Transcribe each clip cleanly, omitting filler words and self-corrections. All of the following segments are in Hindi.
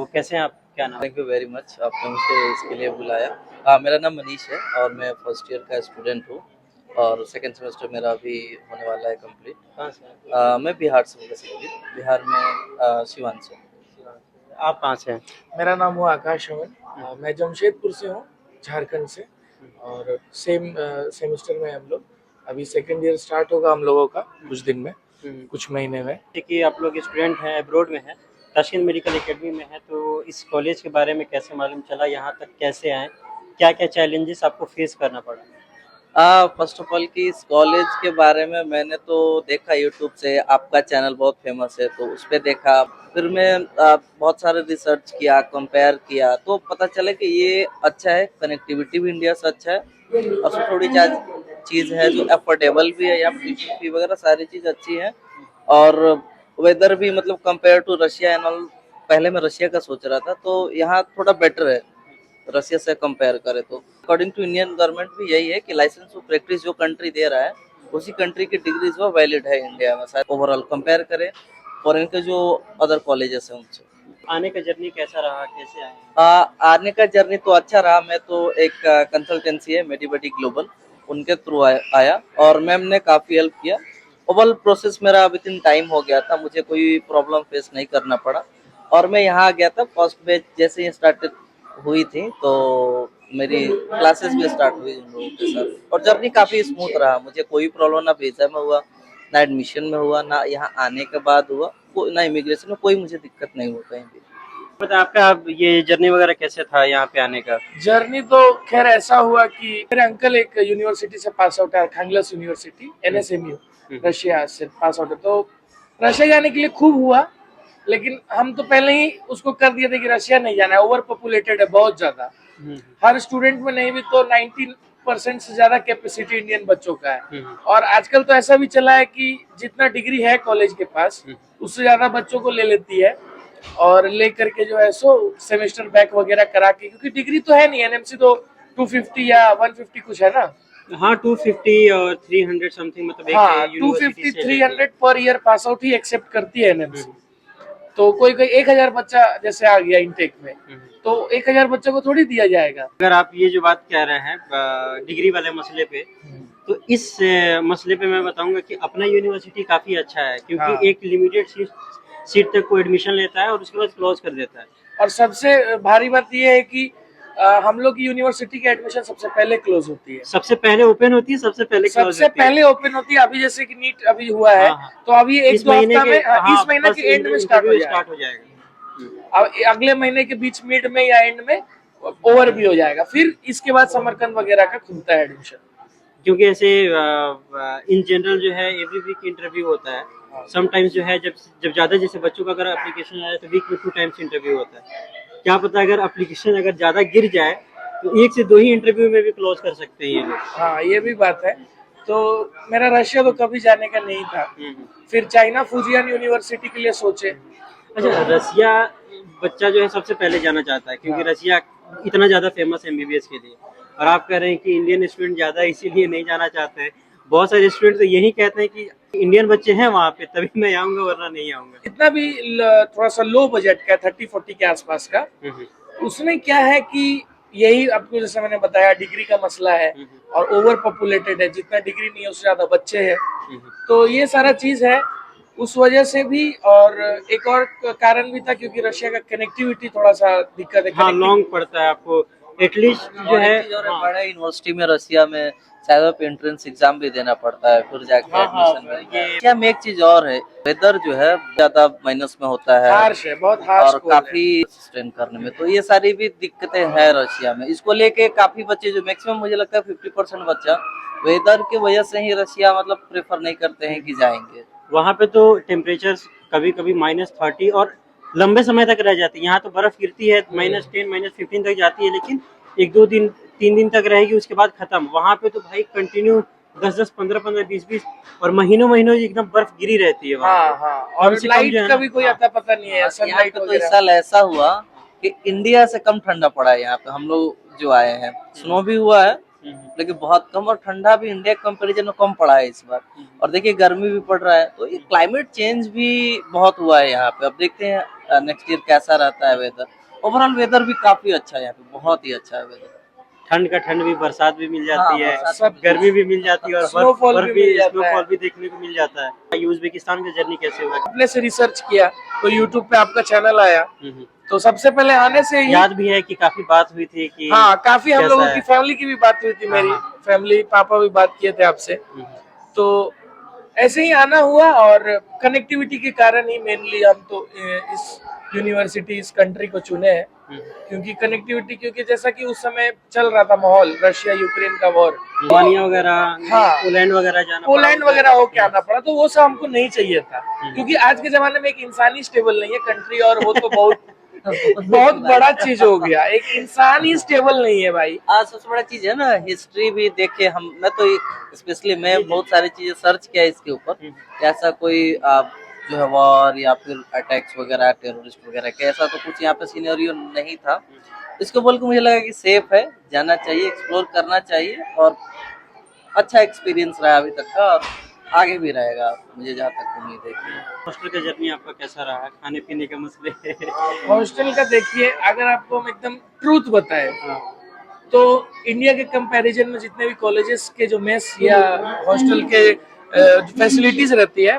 तो कैसे हैं आप? क्या नाम? थैंक यू वेरी मच, आपने मुझे इसके लिए बुलाया। मेरा नाम मनीष है और मैं फर्स्ट ईयर का स्टूडेंट हूँ और सेकंड सेमेस्टर मेरा अभी होने वाला है कंप्लीट। कहाँ से हैं? मैं बिहार से हूँ, बेसिकली बिहार में सिवान से। आप कहाँ से हैं? मेरा नाम हुआ आकाश अमन। मैं जमशेदपुर से हूँ, झारखंड से। और सेम सेमेस्टर में हम लोग अभी सेकेंड ईयर स्टार्ट होगा हम लोगों का कुछ दिन में, कुछ महीने में। कि आप लोग स्टूडेंट हैं, अब्रॉड में हैं, ताशकंद मेडिकल एकेडमी में हैं, तो इस कॉलेज के बारे में कैसे मालूम चला? यहाँ तक कैसे आए? क्या क्या चैलेंजेस आपको फेस करना पड़ा? फर्स्ट ऑफ ऑल कि इस कॉलेज के बारे में मैंने तो देखा यूट्यूब से, आपका चैनल बहुत फेमस है तो उस पर देखा। फिर मैं बहुत सारे रिसर्च किया, कंपेयर किया, तो पता चला कि ये अच्छा है, कनेक्टिविटी भी इंडिया से अच्छा है और उसमें थोड़ी चीज़ है जो अफोर्डेबल भी है, यहाँ ट्यूशन फी वगैरह सारी चीज़ अच्छी है। और वेदर भी मतलब compare to Russia and all, पहले मैं रशिया का सोच रहा था तो यहाँ थोड़ा बेटर है रशिया से कंपेयर करें तो। अकॉर्डिंग टू इंडियन गवर्नमेंट भी यही है कि लाइसेंस ऑफ प्रैक्टिस जो कंट्री दे रहा है उसी कंट्री की डिग्री जो वैलिड है इंडिया में, शायद ओवरऑल कंपेयर करें फॉरेन के जो अदर कॉलेजेस हैं उनसे। आने का जर्नी कैसा रहा? कैसे आए? आने का जर्नी तो अच्छा रहा। मैं तो एक कंसल्टेंसी है मेडिबडी ग्लोबल, उनके थ्रू आया और मैम ने काफ़ी हेल्प किया। ओवरऑल प्रोसेस मेरा विद इन टाइम हो गया था, मुझे कोई प्रॉब्लम फेस नहीं करना पड़ा। और मैं यहाँ आ गया था फर्स्ट बैच जैसे ही स्टार्टेड हुई थी तो मेरी क्लासेस भी स्टार्ट हुई उन लोगों के साथ और जर्नी काफ़ी स्मूथ रहा। मुझे कोई प्रॉब्लम ना वीज़ा में हुआ, ना एडमिशन में हुआ, ना यहाँ आने के बाद हुआ, ना इमिग्रेशन में कोई मुझे दिक्कत नहीं हुआ कहीं भी। मतलब आपका ये जर्नी वगैरह कैसे था यहाँ पे आने का? जर्नी तो खैर ऐसा हुआ कि मेरे अंकल एक यूनिवर्सिटी से पास आउट है, खांगलस यूनिवर्सिटी, NSMU, रशिया से पास आउट है। तो रशिया जाने के लिए खूब हुआ, लेकिन हम तो पहले ही उसको कर दिए थे कि रशिया नहीं जाना है, ओवर पॉपुलेटेड है बहुत ज्यादा। हर स्टूडेंट में नहीं भी तो 19% से ज्यादा कैपेसिटी इंडियन बच्चों का है। और आजकल तो ऐसा भी चला है कि जितना डिग्री है कॉलेज के पास उससे ज्यादा बच्चों को ले लेती है और ले करके जो है सो सेमेस्टर बैक वगैरह करा के, क्योंकि डिग्री तो है नहीं, NMC तो 250 या 150 कुछ है ना। हाँ, 250 और 300 समथिंग, मतलब एक हाँ, यूनिवर्सिटी 250 से 300 पर ईयर पास आउट ही एक्सेप्ट करती है NMC। तो कोई कोई 1000 बच्चा जैसे आ गया इनटेक में, तो 1000 बच्चों को थोड़ी दिया जाएगा। अगर आप ये जो बात कह रहे हैं डिग्री वाले मसले पे, तो इस मसले पे मैं बताऊंगा कि अपना यूनिवर्सिटी काफी अच्छा है, क्योंकि हाँ। एक लिमिटेड सीट तक को एडमिशन लेता है और उसके बाद क्लोज कर देता है। और सबसे भारी बात यह है कि हम लोग की यूनिवर्सिटी की एडमिशन सबसे पहले क्लोज होती है, सबसे पहले ओपन होती है, सबसे पहले सबसे पहले ओपन होती है। अभी जैसे कि नीट अभी हुआ है, हाँ। तो अभी एक दो हफ्ता में इस महीने के एंड में स्टार्ट हो जाएगा। अब अगले महीने के बीच मिड में या एंड में ओवर भी हो जाएगा, फिर इसके बाद समरकंद वगैरह का खुलता है एडमिशन। क्योंकि ऐसे इन जनरल जो है एवरी वीक इंटरव्यू होता है। समटाइम्स जो है जब ज्यादा जैसे बच्चों का अगर एप्लीकेशन आया तो वीक में 2 टाइम्स इंटरव्यू होता है। क्या पता अगर एप्लीकेशन अगर ज्यादा गिर जाए तो 1 से 2 ही इंटरव्यू में भी क्लोज कर सकते हैं ये लोग। हाँ, ये भी बात है। तो मेरा रशिया तो कभी जाने का नहीं था, फिर चाइना फुजियान यूनिवर्सिटी के लिए सोचे। अच्छा, रसिया बच्चा जो है सबसे पहले जाना चाहता है, क्योंकि रसिया इतना ज्यादा फेमस है MBBS के लिए, और आप कह रहे हैं कि इंडियन स्टूडेंट ज्यादा इसीलिए नहीं जाना चाहते हैं। बहुत सारे स्टूडेंट तो यही कहते हैं कि इंडियन बच्चे हैं वहाँ पे तभी मैं आऊंगा, वरना नहीं आऊंगा। इतना भी थोड़ा सा लो बजट का 30-40 के आसपास का, उसमें क्या है कि यही आपको जैसे मैंने बताया डिग्री का मसला है और ओवर पॉपुलेटेड है, जितना डिग्री नहीं है उससे ज्यादा बच्चे हैं, तो ये सारा चीज है उस वजह से भी। और एक और कारण भी था क्योंकि रशिया का कनेक्टिविटी थोड़ा सा दिक्कत है। हाँ, लॉन्ग पड़ता है आपको एटलीस्ट जो है। बड़े यूनिवर्सिटी में रशिया में शायद आप एंट्रेंस एग्जाम भी देना पड़ता है फिर जाके एडमिशन मिलता है। रशिया में एक चीज और है, वेदर जो है ज्यादा माइनस में होता है, हार्श है, बहुत हार्श और काफी स्ट्रेन करने में, तो ये सारी भी दिक्कतें हैं रशिया में। इसको लेके काफी बच्चे जो मैक्सिमम मुझे लगता है 50% बच्चा वेदर की वजह से ही रशिया मतलब प्रेफर नहीं करते हैं कि जाएंगे। वहाँ पे तो टेम्परेचर कभी कभी -30 और लंबे समय तक रह जाती है। यहाँ तो बर्फ गिरती है -10 -15 तक जाती है, लेकिन 1-2 दिन 3 दिन तक रहेगी, उसके बाद खत्म। वहाँ पे तो भाई कंटिन्यू 10-10 15-15 20-20 और महीनों एकदम बर्फ गिरी रहती है वहाँ पे। और लाइट का भी कोई आता पता नहीं है। सनलाइट तो इस साल ऐसा हुआ कि इंडिया से कम ठंडा पड़ा है यहाँ पे। हम लोग जो आए हैं, स्नो भी हुआ है लेकिन बहुत कम, और ठंडा भी इंडिया के कंपैरिजन में कम पड़ा है इस बार। और देखिए गर्मी भी पड़ रहा है, तो ये क्लाइमेट चेंज भी बहुत हुआ है यहाँ पे। अब देखते हैं नेक्स्ट ईयर कैसा रहता है वेदर। ओवरऑल वेदर भी काफी अच्छा है यहाँ पे, बहुत ही अच्छा है वेदर। ठंड का ठंड भी, बरसात भी मिल जाती हाँ, है, बरसात सब गर्मी भी मिल जाती है, और स्नोफॉल बर्फ भी भी, मिल जाता है। स्नोफॉल भी देखने को मिल जाता है। ये उज़्बेकिस्तान का जर्नी कैसे हुआ? अपने से रिसर्च किया तो यूट्यूब पे आपका चैनल आया, हम्म। तो सबसे पहले आने से ही याद भी है कि काफी बात हुई थी कि हाँ, काफी हम कैसा लोगों है? की फैमिली की भी बात हुई थी, हाँ, मेरी हाँ। फैमिली पापा भी बात किए थे आपसे। हम्म, तो ऐसे ही आना हुआ, और कनेक्टिविटी के कारण ही मेनली हम तो इस यूनिवर्सिटी, इस कंट्री को चुने हैं। हम्म। क्योंकि कनेक्टिविटी, क्योंकि जैसा कि उस समय चल रहा था माहौल, रशिया यूक्रेन का वॉर, रोमानिया वगैरह, हाँ, पोलैंड वगैरह जाना पड़ा पोलैंड उधर। वगैरह होके आना पड़ा, तो वो सब हमको नहीं चाहिए था। क्योंकि आज के जमाने में एक इंसान ही स्टेबल नहीं है कंट्री, और वो तो बहुत बहुत बड़ा चीज हो गया, एक इंसान ही स्टेबल नहीं है भाई। आज सबसे बड़ा चीज है ना, हिस्ट्री भी देखे हम। मैं तो स्पेशली मैं बहुत सारी चीजें सर्च किया इसके ऊपर, कि ऐसा कोई जो है वॉर या फिर अटैक्स वगैरह, टेररिस्ट वगैरह के, ऐसा तो कुछ यहाँ पे सिनेरियो नहीं था। इसको बोल के मुझे लगा कि सेफ है, जाना चाहिए, एक्सप्लोर करना चाहिए, और अच्छा एक्सपीरियंस रहा अभी तक का, और आगे भी रहेगा, मुझे जहाँ तक उम्मीद है कि। हॉस्टल का जर्नी आपका कैसा रहा? खाने पीने के मसले? हॉस्टल का देखिए, अगर आपको हम एकदम ट्रूथ बताए हाँ। तो इंडिया के कंपैरिजन में जितने भी कॉलेजेस के जो मेस या हॉस्टल के फैसिलिटीज रहती है,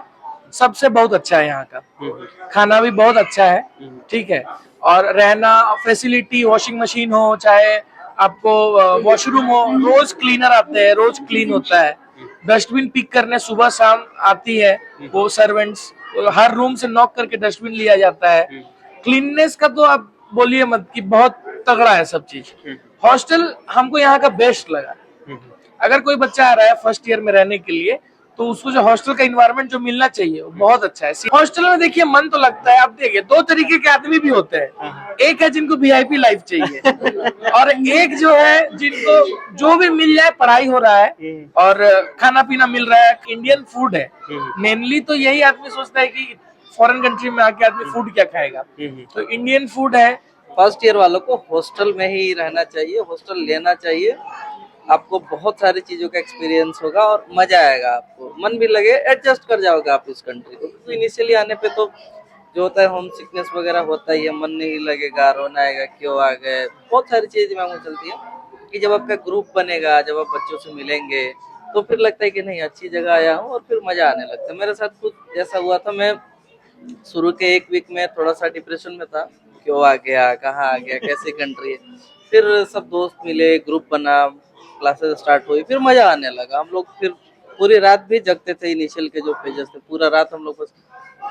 सबसे बहुत अच्छा है यहाँ का। खाना भी बहुत अच्छा है, ठीक है, और रहना, फैसिलिटी, वॉशिंग मशीन हो, चाहे आपको वॉशरूम हो, रोज क्लीनर आते हैं, रोज क्लीन होता है। डस्टबिन पिक करने सुबह शाम आती है वो सर्वेंट्स, हर रूम से नॉक करके डस्टबिन लिया जाता है। क्लीननेस का तो आप बोलिए मत, कि बहुत तगड़ा है सब चीज। हॉस्टल हमको यहाँ का बेस्ट लगा। अगर कोई बच्चा आ रहा है फर्स्ट ईयर में रहने के लिए, तो उसको जो हॉस्टल का इन्वायरमेंट जो मिलना चाहिए वो बहुत अच्छा है। हॉस्टल में देखिए मन तो लगता है। आप देखिए, दो तरीके के आदमी भी होते हैं, एक है जिनको वीआईपी लाइफ चाहिए, और एक जो है जिनको जो भी मिल जाए, पढ़ाई हो रहा है और खाना पीना मिल रहा है, इंडियन फूड है। मेनली तो यही आदमी सोचता है कि फॉरेन कंट्री में आके आदमी फूड क्या खाएगा, तो इंडियन फूड है। फर्स्ट ईयर वालों को हॉस्टल में ही रहना चाहिए, हॉस्टल लेना चाहिए। आपको बहुत सारी चीजों का एक्सपीरियंस होगा और मजा आएगा, आपको मन भी लगे, एडजस्ट कर जाओगे आप इस कंट्री को। तो इनिशियली आने पे तो जो होता है होम सिकनेस वगैरह होता ही है, मन नहीं लगेगा, रोना आएगा, क्यों आ गए, बहुत सारी चीजें दिमाग में चलती है। कि जब आपका ग्रुप बनेगा, जब आप बच्चों से मिलेंगे, तो फिर लगता है कि नहीं, अच्छी जगह आया हूँ, और फिर मजा आने लगता है। मेरे साथ कुछ ऐसा हुआ था। मैं शुरू के एक वीक में थोड़ा सा डिप्रेशन में था, क्यों आ गया, कहाँ आ गया, कैसी कंट्री है। फिर सब दोस्त मिले, ग्रुप बना, क्लासेस स्टार्ट हुई, फिर मजा आने लगा। हम लोग फिर पूरी रात भी जगते थे। इनिशियल के जो पेजेस थे, पूरा रात हम लोग बस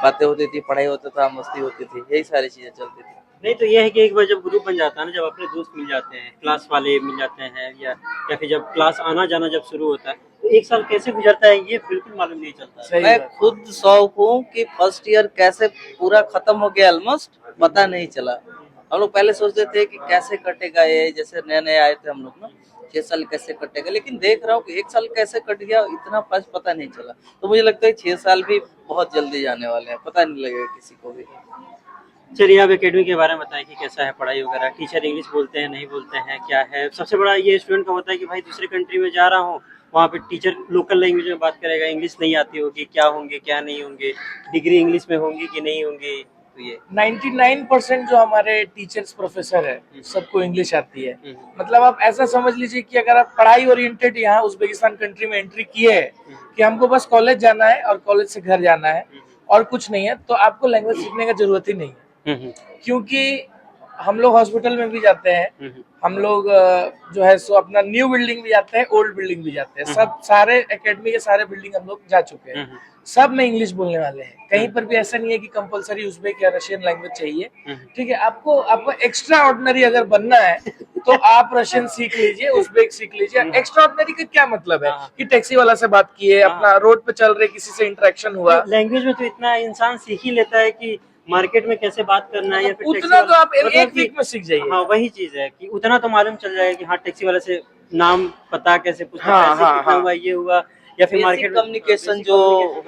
बातें होती थी, पढ़ाई होता था, मस्ती होती थी, यही सारी चीजें चलती थी। नहीं तो ये है कि एक बार जब ग्रुप बन जाता है ना, जब अपने दोस्त मिल जाते हैं, क्लास वाले मिल जाते हैं, या फिर जब क्लास आना जाना जब शुरू होता है, तो एक साल कैसे गुजरता है ये बिल्कुल मालूम नहीं चलता है। सही मैं बात। खुद शौक हूँ कि फर्स्ट ईयर कैसे पूरा खत्म हो गया, ऑलमोस्ट पता नहीं चला। हम लोग पहले सोचते थे कि कैसे कटेगा ये, जैसे नए नए आए थे हम लोग ना, 6 साल कैसे कटेगा, लेकिन देख रहा हूँ कि 1 साल कैसे कट गया, इतना फास्ट पता नहीं चला। तो मुझे लगता है 6 साल भी बहुत जल्दी जाने वाले हैं, पता नहीं लगेगा किसी को भी। चलिए, आप एकेडमी के बारे में बताएं कि कैसा है पढ़ाई वगैरह, टीचर इंग्लिश बोलते हैं, नहीं बोलते हैं, क्या है? सबसे बड़ा ये स्टूडेंट का होता है कि भाई दूसरे कंट्री में जा रहा हूँ, वहाँ पे टीचर लोकल लैंग्वेज में बात करेगा, इंग्लिश नहीं आती होगी, क्या होंगे क्या नहीं होंगे, डिग्री इंग्लिश में होंगी कि नहीं होंगी। तो ये 99% जो हमारे टीचर्स प्रोफेसर है, सबको इंग्लिश आती है। मतलब आप ऐसा समझ लीजिए कि अगर आप पढ़ाई ओरिएंटेड यहाँ उज्बेकिस्तान कंट्री में एंट्री किए है, कि हमको बस कॉलेज जाना है और कॉलेज से घर जाना है और कुछ नहीं है, तो आपको लैंग्वेज सीखने का जरूरत ही नहीं है। क्योंकि हम लोग हॉस्पिटल में भी जाते हैं, हम लोग जो है सो अपना न्यू बिल्डिंग भी जाते हैं, ओल्ड बिल्डिंग भी जाते हैं, सब सारे एकेडमी के सारे बिल्डिंग हम लोग जा चुके हैं, सब में इंग्लिश बोलने वाले हैं। कहीं पर भी ऐसा नहीं है कि कंपलसरी उज़्बेक या रशियन लैंग्वेज चाहिए, ठीक है। आपको एक्स्ट्रा ऑर्डिनरी अगर बनना है तो आप रशियन सीख लीजिए, उज़्बेक सीख लीजिए। एक्स्ट्रा ऑर्डिनरी का क्या मतलब है कि टैक्सी वाला से बात किए, अपना रोड पे चल रहे किसी से इंटरेक्शन हुआ। लैंग्वेज में तो इतना इंसान सीख ही लेता है कि मार्केट में कैसे बात करना है, या फिर उतना तो आप मतलब एक वीक में सीख जाइए। हाँ, वही चीज है कि उतना तो मालूम चल जाएगा कि हाँ, टैक्सी वाले से नाम पता कैसे पूछना, हाँ, पैसे हाँ, कितना हाँ। हुआ, ये हुआ, या फिर मार्केट में कम्युनिकेशन जो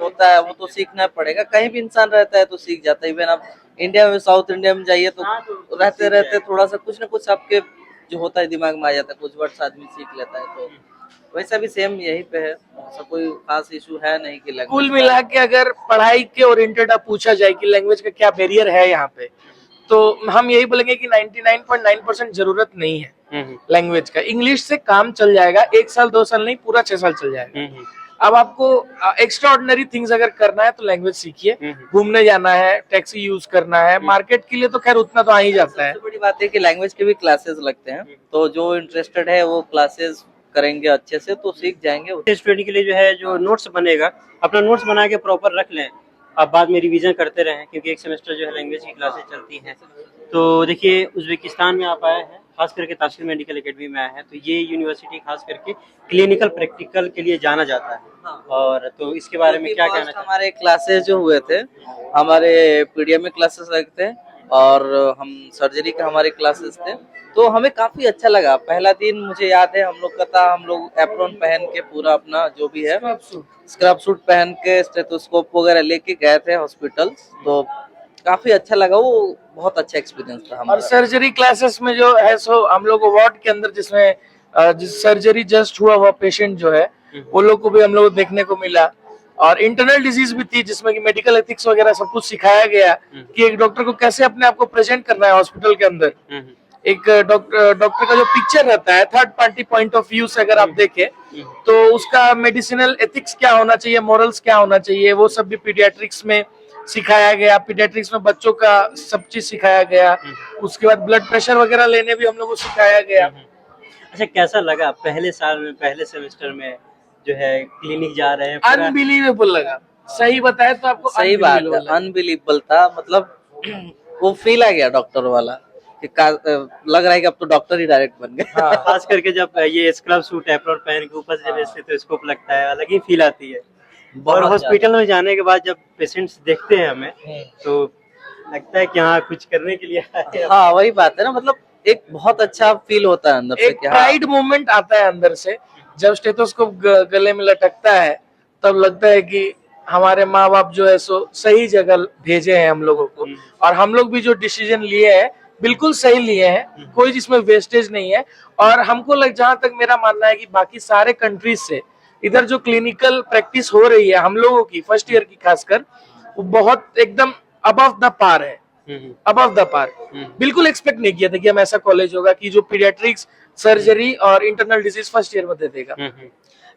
होता है वो तो सीखना पड़ेगा। कहीं भी इंसान रहता है तो सीख जाता है। इवन आप इंडिया में, साउथ इंडिया में जाइए तो हाँ, तो रहते रहते थोड़ा सा कुछ ना कुछ आपके जो होता है दिमाग में आ जाता है, कुछ वर्ड्स आदमी सीख लेता है। तो वैसा भी सेम यही पे है, ऐसा कोई खास इशू है नहीं कि कुल लैंग्वेज मिला के अगर पढ़ाई के ओरिएंटेड आप पूछा जाए कि लैंग्वेज का क्या बैरियर है यहाँ पे, तो हम यही बोलेंगे कि 99.9% जरूरत नहीं है लैंग्वेज का। इंग्लिश से काम चल जाएगा, 1 साल 2 साल नहीं, पूरा 6 साल चल जाएगा। अब आपको एक्स्ट्रा ऑर्डिनरी थिंग्स अगर करना है तो लैंग्वेज सीखिए। घूमने जाना है, टैक्सी यूज करना है, मार्केट के लिए तो खैर उतना तो आ ही जाता है। सबसे बड़ी बात है कि लैंग्वेज के भी क्लासेस लगते हैं, तो जो इंटरेस्टेड है वो क्लासेस करेंगे अच्छे से तो सीख जाएंगे। स्टूडेंट के लिए जो है जो नोट्स बनेगा, अपना नोट्स बना के प्रॉपर रख लें, आप बाद में रिवीजन करते रहें, क्योंकि एक सेमेस्टर जो है लैंग्वेज की क्लासेस चलती हैं। तो देखिए उज़्बेकिस्तान में आप आए हैं, खास करके ताशिर मेडिकल एकेडमी में आए हैं, तो ये यूनिवर्सिटी खास करके क्लिनिकल प्रैक्टिकल के लिए जाना जाता है। और तो इसके बारे में क्या कहना चाहिए? हमारे क्लासेस जो हुए थे, हमारे पीडीएम में क्लासेस लगते हैं और हम सर्जरी के हमारे क्लासेस थे, तो हमें काफी अच्छा लगा। पहला दिन मुझे याद है हम लोग का था, हम लोग एप्रॉन पहन के पूरा अपना जो भी है स्क्रब सूट पहन के स्टेथोस्कोप वगैरह लेके गए थे हॉस्पिटल, तो काफी अच्छा लगा। वो बहुत अच्छा एक्सपीरियंस था हमारा। और सर्जरी क्लासेस में जो है सो हम लोग वार्ड के अंदर जिसमें जिस सर्जरी जस्ट हुआ हुआ पेशेंट जो है वो लोग को भी हम लोग देखने को मिला। और इंटरनल डिजीज भी थी जिसमें कि मेडिकल एथिक्स वगैरह सब कुछ सिखाया गया कि एक डॉक्टर को कैसे अपने आप को प्रेजेंट करना है हॉस्पिटल के अंदर। एक डॉक्टर का जो पिक्चर रहता है third party point of view से अगर आप देखें तो उसका मेडिसिनल एथिक्स क्या होना चाहिए, मॉरल्स क्या होना चाहिए, वो सब भी पीडियाट्रिक्स में सिखाया गया। पीडियाट्रिक्स में बच्चों का सब चीज सिखाया गया। उसके बाद ब्लड प्रेशर वगैरह लेने भी हम लोग को सिखाया गया। अच्छा, कैसा लगा पहले साल में, पहले सेमेस्टर में जो है क्लिनिक जा रहे हैं? अनबिलीवेबल लगा, सही बताया तो आपको। सही बात है, अनबिलीवेबल था। मतलब वो फील आ गया डॉक्टर वाला कि लग रहा है कि अब तो डॉक्टर ही डायरेक्ट बन गए। हाँ। खास करके जब ये स्क्रब सूट एप्रॉन पहन के ऊपर से जब स्टेथोस्कोप लगता है, अलग ही फील आती है। और हॉस्पिटल में जाने के बाद जब पेशेंट्स देखते हैं हमें तो लगता है कि हाँ कुछ करने के लिए आए हैं। हाँ वही बात है ना, मतलब एक बहुत अच्छा फील होता है अंदर से, एक प्राइड मोमेंट आता है अंदर से जब स्टेथोस्कोप गले में लटकता है, तब लगता है कि हमारे माँ बाप जो है सो सही जगह भेजे हैं हम लोगों को, और हम लोग भी जो डिसीजन लिए हैं बिल्कुल सही लिए हैं, कोई जिसमें वेस्टेज नहीं है। और हमको जहां तक मेरा मानना है कि बाकी सारे कंट्रीज से इधर जो क्लिनिकल प्रैक्टिस हो रही है हम लोगों की फर्स्ट ईयर की खासकर, वो बहुत एकदम अबव द पार है। अबव द पार बिल्कुल एक्सपेक्ट नहीं किया था कि हम ऐसा कॉलेज होगा कि जो पीडियाट्रिक्स, सर्जरी और इंटरनल डिजीज फर्स्ट ईयर में दे देगा।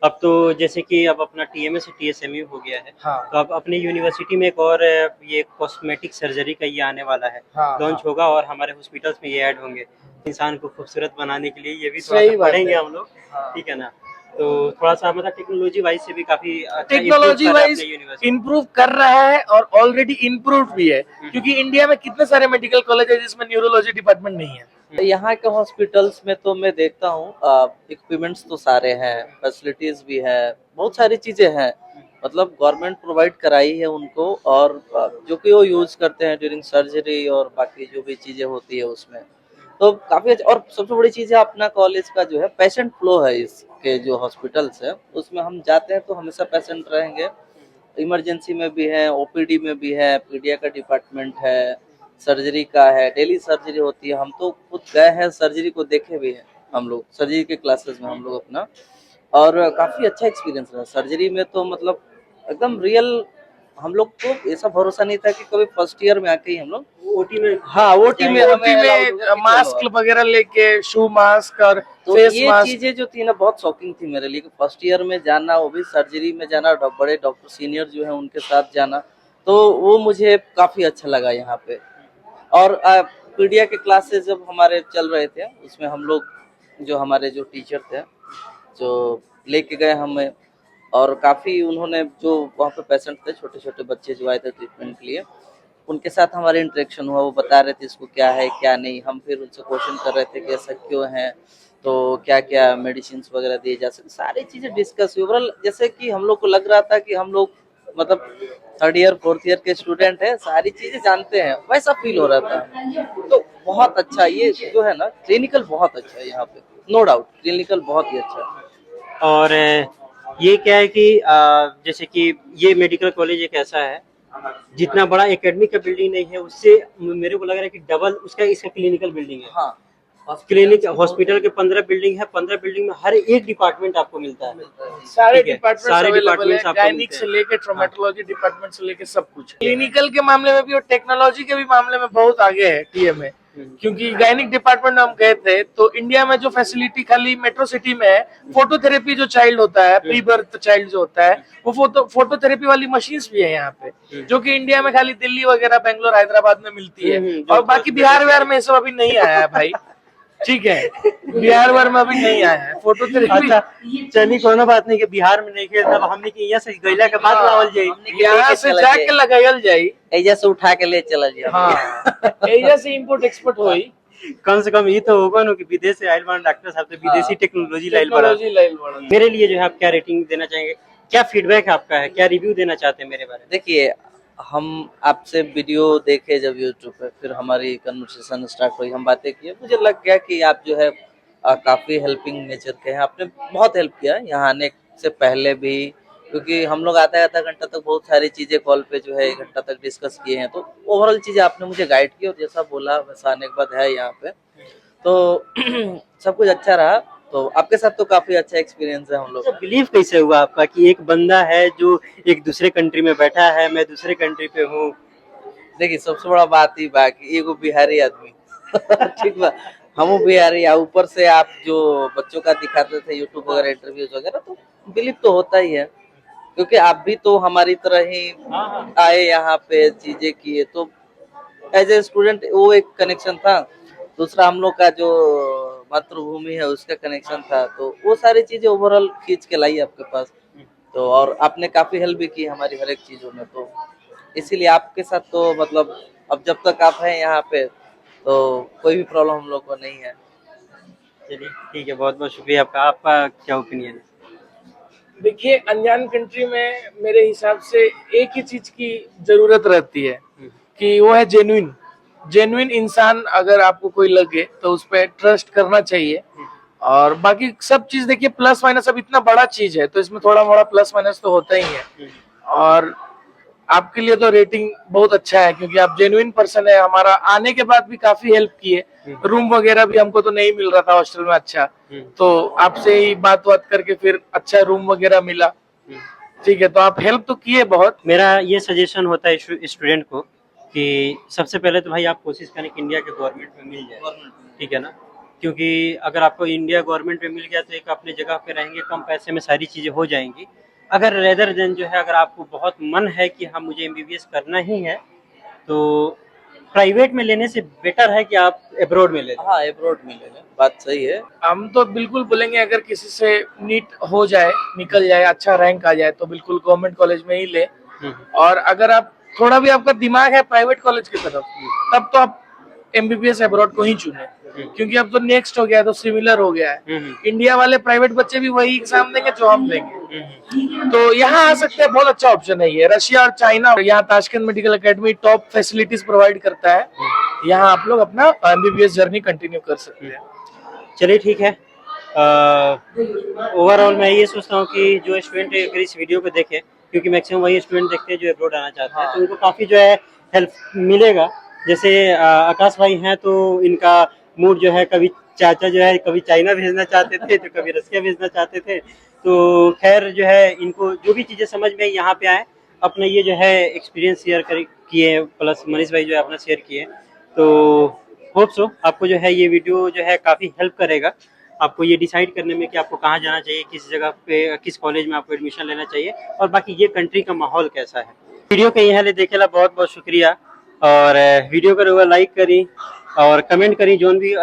अब तो जैसे कि अब अपना टीएमए से टीएसएमयू हो गया है। हाँ। तो अब अपनी यूनिवर्सिटी में एक और ये कॉस्मेटिक सर्जरी का ये आने वाला है। हाँ, लॉन्च होगा और हमारे हॉस्पिटल्स में ये ऐड होंगे। इंसान को खूबसूरत बनाने के लिए ये भी थोड़ा सा पढ़ेंगे हम लोग। ठीक है ना? तो थोड़ा सा मतलब टेक्नोलॉजी वाइज से भी काफी टेक्नोलॉजी वाइज इम्प्रूव कर रहा है और ऑलरेडी इम्प्रूव भी है, क्योंकि इंडिया में कितने सारे मेडिकल कॉलेज है जिसमें न्यूरोलॉजी डिपार्टमेंट नहीं है। यहाँ के हॉस्पिटल्स में तो मैं देखता हूँ इक्विपमेंट्स तो सारे हैं, फैसिलिटीज भी है, बहुत सारी चीजें हैं। मतलब गवर्नमेंट प्रोवाइड कराई है उनको, और जो कि वो यूज करते हैं ड्यूरिंग सर्जरी और बाकी जो भी चीजें होती है उसमें, तो काफी अच्छा। और सबसे बड़ी चीज है अपना कॉलेज का जो है पेशेंट फ्लो है, इसके जो हॉस्पिटल्स है उसमें हम जाते हैं तो हमेशा पेशेंट रहेंगे। इमरजेंसी में भी है, ओपीडी में भी है, पीडिया का डिपार्टमेंट है, सर्जरी का है, डेली सर्जरी होती है। हम तो खुद गए हैं, सर्जरी को देखे भी हैं हम लोग, सर्जरी के क्लासेस में हम लोग अपना, और काफी अच्छा एक्सपीरियंस रहा सर्जरी में। तो मतलब एकदम रियल, हम लोग को ऐसा भरोसा नहीं था कि कभी फर्स्ट ईयर में आके ही हम लोग ओटी में, हाँ ओटी में मास्क वगैरह लेके, शू मास्क और तो फेस ये मास्क, चीजें जो थी ना बहुत शॉकिंग थी मेरे लिए। फर्स्ट ईयर में जाना, वो भी सर्जरी में जाना, बड़े डॉक्टर सीनियर जो है उनके साथ जाना, तो वो मुझे काफी अच्छा लगा यहाँ पे। और पीडिया के क्लासेस जब हमारे चल रहे थे उसमें हम लोग जो हमारे जो टीचर थे जो लेके गए हमें, और काफ़ी उन्होंने जो वहाँ पे पेशेंट थे, छोटे छोटे बच्चे जो आए थे ट्रीटमेंट के लिए, उनके साथ हमारे इंटरेक्शन हुआ। वो बता रहे थे इसको क्या है क्या नहीं, हम फिर उनसे क्वेश्चन कर रहे थे कि ऐसा क्यों है, तो क्या क्या मेडिसिन वगैरह दिए जा सकते, सारी चीज़ें डिस्कस हुई। ओवरऑल जैसे कि हम लोग को लग रहा था कि हम लोग मतलब थर्ड ईयर फोर्थ ईयर के स्टूडेंट है, सारी चीज़ें जानते हैं, वैसा फील हो रहा था। तो बहुत अच्छा ये जो है ना क्लिनिकल बहुत अच्छा है यहाँ पे, नो डाउट क्लिनिकल बहुत ही अच्छा है। और ये क्या है कि जैसे कि ये मेडिकल कॉलेज एक ऐसा है जितना बड़ा एकेडमिक का बिल्डिंग नहीं है, उससे मेरे को लग रहा है कि डबल उसका इसका क्लिनिकल बिल्डिंग है। हाँ क्लिनिक हॉस्पिटल के 15 बिल्डिंग है, 15 बिल्डिंग में हर एक डिपार्टमेंट आपको मिलता है। सारे ठीक है, डिपार्टमेंट सारे अवेलेबल है, डिपार्टमेंट्स आपको गायनिक मिलते से हैं। लेके ट्रोमेटोलॉजी डिपार्टमेंट से लेके सब कुछ। क्लिनिकल के मामले में भी और टेक्नोलॉजी के भी मामले में बहुत आगे है टीएमए, क्योंकि गायनिक डिपार्टमेंट में हम गए थे तो इंडिया में जो फैसिलिटी खाली मेट्रो सिटी में है, फोटोथेरेपी जो चाइल्ड होता है, प्री बर्थ चाइल्ड जो होता है, वो फोटोथेरेपी वाली मशीन्स भी है यहाँ पे, जो कि इंडिया में खाली दिल्ली वगैरह, बेंगलोर, हैदराबाद में मिलती है। और बाकी बिहार में सब अभी नहीं आया है भाई, ठीक है, बिहार में अभी नहीं आया है फोटोथेरेपी। अच्छा, चलिए कोनो बात नहीं कि बिहार में नहीं खेल, तब हमने कि यहाँ से गैला के बाद लावल जाई, यहाँ से जाके लगायल जाई, ऐजा से उठा के ले चला जाए। हाँ, एजा से इम्पोर्ट एक्सपोर्ट होई। कम से कम ये तो होगा ना कि विदेश से आयल वाला डॉक्टर साहब तो विदेशी टेक्नोलॉजी लाइल बड़ा। टेक्नोलॉजी लाइल बड़ा। मेरे लिए जो है आप क्या रेटिंग देना चाहेंगे, क्या फीडबैक आपका है, क्या रिव्यू देना चाहते हैं मेरे बारे में? देखिए, हम आपसे वीडियो देखे जब यूट्यूब पे, फिर हमारी कन्वर्सेशन स्टार्ट हुई, हम बातें किए, मुझे लग गया कि आप जो है काफी हेल्पिंग नेचर के हैं। आपने बहुत हेल्प किया यहाँ आने से पहले भी, क्योंकि हम लोग आधा घंटा तक बहुत सारी चीजें कॉल पे जो है 1 घंटा तक डिस्कस किए हैं, तो ओवरऑल चीजें आपने मुझे गाइड की, और जैसा बोला वैसा आने के बाद है यहाँ पे, तो सब कुछ अच्छा रहा। तो आपके साथ तो काफी अच्छा एक्सपीरियंस है हम लोग। बिलीव कैसे हुआ आपका कि एक बंदा है जो एक दूसरे कंट्री में बैठा है, मैं दूसरे कंट्री पे हूँ? देखिए, सबसे बड़ा बात ही बा कि एगो बिहारी आदमी ठीक बा, हम बिहारी, ऊपर से आप जो बच्चों का दिखाते थे यूट्यूब वगैरह इंटरव्यूज वगैरह, तो बिलीव तो होता ही है, क्योंकि आप भी तो हमारी तरह ही आए यहाँ पे, चीजें किए, तो एज ए स्टूडेंट वो एक कनेक्शन था। दूसरा हम लोग का जो मातृभूमि है उसका कनेक्शन था, तो वो सारी चीजें ओवरऑल खींच के लाई आपके पास। तो और आपने काफी हेल्प भी की हमारी हर एक चीजों में, तो इसीलिए आपके साथ तो मतलब अब जब तक आप हैं यहाँ पे तो कोई भी प्रॉब्लम हम लोग को नहीं है। चलिए ठीक है, बहुत बहुत शुक्रिया आपका। आपका क्या ओपिनियन है? देखिए, अनजान कंट्री में मेरे हिसाब से एक ही चीज की जरूरत रहती है कि वो है जेन्युइन इंसान। अगर आपको कोई लगे तो उस पर ट्रस्ट करना चाहिए, और बाकी सब चीज देखिए प्लस माइनस, अब इतना बड़ा चीज है तो इसमें थोड़ा मोड़ा प्लस माइनस तो होता ही है। और आपके लिए तो रेटिंग बहुत अच्छा है, क्योंकि आप जेन्युइन पर्सन है। हमारा आने के बाद भी काफी हेल्प किए, रूम वगैरह भी हमको तो नहीं मिल रहा था हॉस्टल में अच्छा, तो आपसे ही बात करके फिर अच्छा रूम वगैरह मिला, ठीक है, तो आप हेल्प तो किए बहुत। मेरा ये सजेशन होता है स्टूडेंट को कि सबसे पहले तो भाई आप कोशिश करें कि इंडिया के गवर्नमेंट में मिल जाए, ठीक है ना, क्योंकि अगर आपको इंडिया गवर्नमेंट में मिल गया तो एक अपने जगह पे रहेंगे, कम पैसे में सारी चीज़ें हो जाएंगी। अगर रेदर देन जो है, अगर आपको बहुत मन है कि हाँ मुझे MBBS करना ही है, तो प्राइवेट में लेने से बेटर है कि आप एब्रॉड में ले लें। हाँ, एब्रॉड में ले लें, बात सही है। हम तो बिल्कुल बोलेंगे अगर किसी से नीट हो जाए, निकल जाए, अच्छा रैंक आ जाए, तो बिल्कुल गवर्नमेंट कॉलेज में ही ले। और अगर आप थोड़ा भी आपका दिमाग है प्राइवेट कॉलेज की तरफ, तब तो आप MBBS एब्रॉड को ही चुने, क्योंकि अब तो नेक्स्ट हो गया है, तो सिमिलर हो गया है। इंडिया वाले प्राइवेट बच्चे भी वही एग्जाम देंगे जो हम देंगे, तो यहाँ आ सकते हैं। बहुत अच्छा ऑप्शन है ये। रशिया और चाइना, यहाँ Tashkent medical academy top facilities provide करता है। यहाँ आप लोग अपना MBBS जर्नी कंटिन्यू कर सकते हैं। चलिए ठीक है। ओवरऑल मैं ये सोचता हूँ कि जो स्टूडेंट अगर इस वीडियो को देखे, क्योंकि मैक्सिमम वही स्टूडेंट देखते हैं जो एब्रॉड आना चाहते हैं, तो उनको काफ़ी जो है हेल्प मिलेगा। जैसे आकाश भाई हैं, तो इनका मूड जो है, कभी चाचा जो है कभी चाइना भेजना चाहते थे, तो कभी रसिया भेजना चाहते थे। तो खैर जो है, इनको जो भी चीज़ें समझ में यहाँ पे आए, अपना ये जो है एक्सपीरियंस शेयर किए, प्लस मनीष भाई जो है अपना शेयर किए। तो होप सो आपको जो है ये वीडियो जो है काफ़ी हेल्प करेगा आपको ये डिसाइड करने में कि आपको कहाँ जाना चाहिए, किस जगह पे, किस कॉलेज में आपको एडमिशन लेना चाहिए, और बाकी ये कंट्री का माहौल कैसा है। वीडियो के यहाँ ले देखेला बहुत बहुत शुक्रिया, और वीडियो को लाइक करी और कमेंट करी, जो भी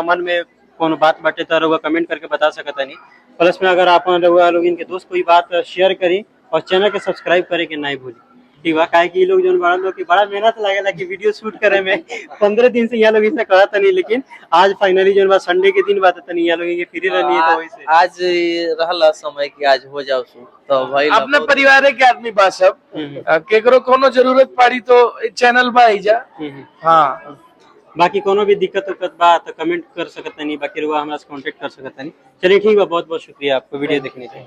मन में कोनो बात बाटे तो रहुआ कमेंट करके बता सकता नहीं। प्लस में अगर आप लोग इनके दोस्त कोई बात शेयर करी, और चैनल के सब्सक्राइब करे के नहीं भूली, ठीक बा। काहे कि ये लोग जो बड़ा लोग की बड़ा मेहनत लागेला कि वीडियो शूट करे में 15 दिन से यहाँ लोग इसे कहा था नहीं, लेकिन आज फाइनली जो बा संडे के दिन बात नहीं, यहाँ लोग ये फ्री रहनी है, तो वैसे आज रहला समय कि आज हो जाओ शूट, तो भाई अपने परिवार के आदमी बा सब, केकरो कोनो जरूरत पड़ी तो चैनल बा ही जा। हाँ, बाकी कोनो भी दिक्कत उक्कत बा तो कमेंट कर सकता नहीं, बाकी रुआ हमारे से कांटेक्ट कर सकता नहीं। चलिए ठीक बा, बहुत बहुत शुक्रिया आपको वीडियो देखने के लिए।